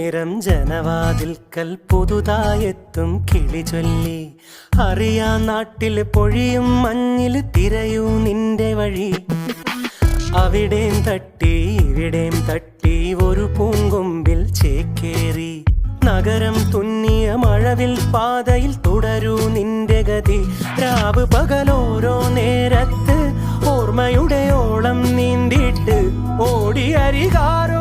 നേരം ജനവാതിൽക്കൽ പുതുതായെത്തും കിളി ചൊല്ലി. അറിയാ നാട്ടിൽ പൊഴിയും മഞ്ഞിൽ തിരയൂ നിന്റെ വഴി. അവിടേം തട്ടി ഇവിടേം തട്ടി ഒരു പൂങ്കൊമ്പിൽ ചേക്കേറി. നഗരം തുന്നിയ മഴവിൽ പാതയിൽ തുടരൂ നിന്റെ ഗതി. രാവ് പകലോരോ നേരത്ത് ഓർമ്മയുടെ ഓളം നീന്തിട്ട് ഓടി അരികാരോ